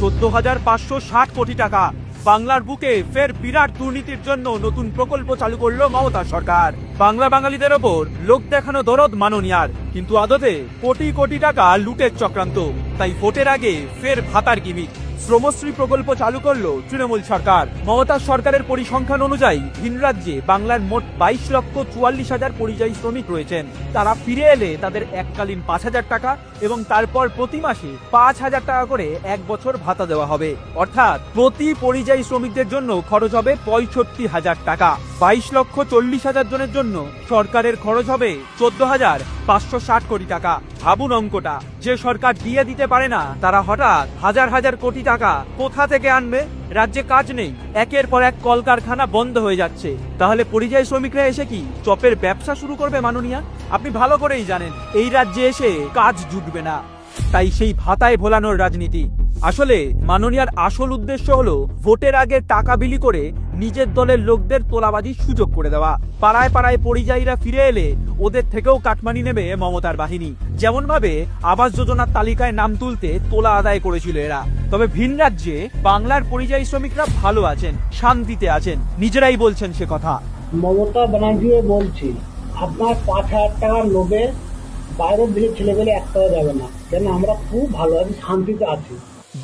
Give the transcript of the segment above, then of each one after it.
14,560 কোটি টাকা। বাংলার বুকে ফের বিরাট দুর্নীতির জন্য নতুন প্রকল্প চালু করলো মমতা সরকার। বাংলা বাঙালিদের ওপর লোক দেখানো দরদ মাননীয়ার, কিন্তু আদতে কোটি কোটি টাকা লুটের চক্রান্ত। তাই ভোটের আগে ফের ভাতার গিমিক। শ্রমশ্রী প্রকল্প চালু করলো তৃণমূল সরকার। মমতা সরকারের পরিসংখ্যান অনুযায়ী ভিন রাজ্যে বাংলার মোট 22,44,000 পরিযায়ী শ্রমিক রয়েছেন। তারা ফিরে এলে তাদের এককালীন 5,000 টাকা এবং তারপর প্রতি মাসে 5,000 টাকা করে 1 বছর ভাতা দেওয়া হবে। অর্থাৎ প্রতি পরিযায়ী শ্রমিকদের জন্য খরচ হবে 65,000 টাকা। 22,40,000 জনের জন্য সরকারের খরচ হবে 14,560 কোটি টাকা। ভাবুন অঙ্কটা। যে সরকার দিয়ে দিতে পারে না, তারা হঠাৎ হাজার হাজার কোটি টাকা কোথা থেকে আনবে? রাজ্যে কাজ নেই, একের পর এক কলকারখানা বন্ধ হয়ে যাচ্ছে। তাহলে পরিযায়ী শ্রমিকরা এসে কি চপের ব্যবসা শুরু করবে মাননীয়া? আপনি ভালো করেই জানেন এই রাজ্যে এসে কাজ জুটবে না। তাই সেই ভাতায় ভোলানোর রাজনীতি। আসলে মাননীয়ার আসল উদ্দেশ্য হলো ভোটের আগে টাকা বিলি করে নিজের দলের লোকদের তোলাবাজির সুযোগ করে দেওয়া। পাড়ায় পাড়ায় পরিযায়ীরা ফিরে এলে ওদের থেকেও কাটমানি নেবে মমতার বাহিনী। যেমন ভাবে আবাস যোজনার তালিকায় নাম তুলতে তোলা আদায় করেছিল এরা। তবে ভিন রাজ্যে বাংলার পরিযায়ী শ্রমিকরা ভালো আছেন, শান্তিতে আছেন, নিজেরাই বলছেন সে কথা। মমতা ব্যানার্জিও বলছি, আপনার 5,000 টাকার লোভে বাইরের দিকে ছেলেপেলে একটাও যাবে না, কেন আমরা খুব ভালো আছি, শান্তিতে আছি।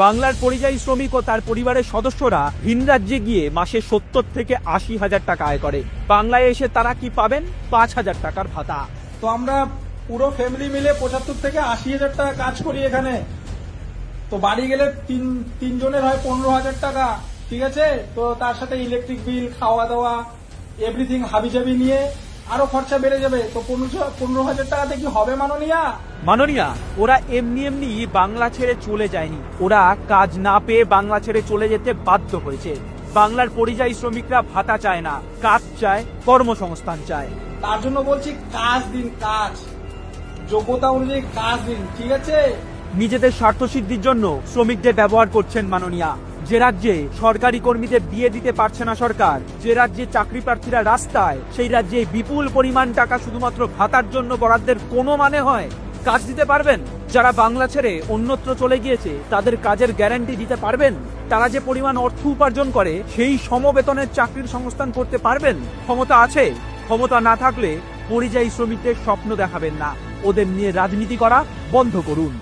বাংলার পরিযায়ী শ্রমিক ও তার পরিবারের সদস্যরা ভিন রাজ্যে গিয়ে মাসে 70 থেকে 80,000 টাকা আয় করে। বাংলায় এসে তারা কি পাবেন? 5,000 টাকার ভাতা। তো আমরা পুরো ফ্যামিলি মিলে 75 থেকে 80,000 টাকা কাজ করি এখানে। তো বাড়ি গেলে তিন জনের হয় 15,000 টাকা, ঠিক আছে? তো তার সাথে ইলেকট্রিক বিল, খাওয়া দাওয়া, এভরিথিং হাবিজাবি নিয়ে আরো খরচা বেড়ে যাবে। তো 15,000 টাকাতে কি হবে মাননীয়া? ওরা এমনি এমনি বাংলা ছেড়ে চলে যায়নি, ওরা কাজ না পেয়ে বাংলা ছেড়ে চলে যেতে বাধ্য হয়েছে। বাংলার পরিযায়ী শ্রমিকরা ভাতা চায় না, কাজ চায়, কর্মসংস্থান চায়। তার জন্য বলছি কাজ দিন, কাজ, যোগ্যতা অনুযায়ী কাজ দিন, ঠিক আছে? নিজেদের স্বার্থসিদ্ধির জন্য শ্রমিকদের ব্যবহার করছেন মাননীয়া। যে রাজ্যে সরকারি কর্মীদের বিয়ে দিতে পারছে না সরকার, যে রাজ্যে চাকরি প্রার্থীরা রাস্তায়, সেই রাজ্যে বিপুল পরিমাণ টাকা শুধুমাত্র ভাতার জন্য বরাদ্দের কোনো মানে হয়? কাজ দিতে পারবেন? যারা বাংলা ছেড়ে অন্যত্র চলে গিয়েছে তাদের কাজের গ্যারান্টি দিতে পারবেন? তারা যে পরিমাণ অর্থ উপার্জন করে সেই সমবেতনের চাকরির সংস্থান করতে পারবেন? ক্ষমতা আছে। ক্ষমতা না থাকলে পরিযায়ী শ্রমিকদের স্বপ্ন দেখাবেন না। ওদের নিয়ে রাজনীতি করা বন্ধ করুন।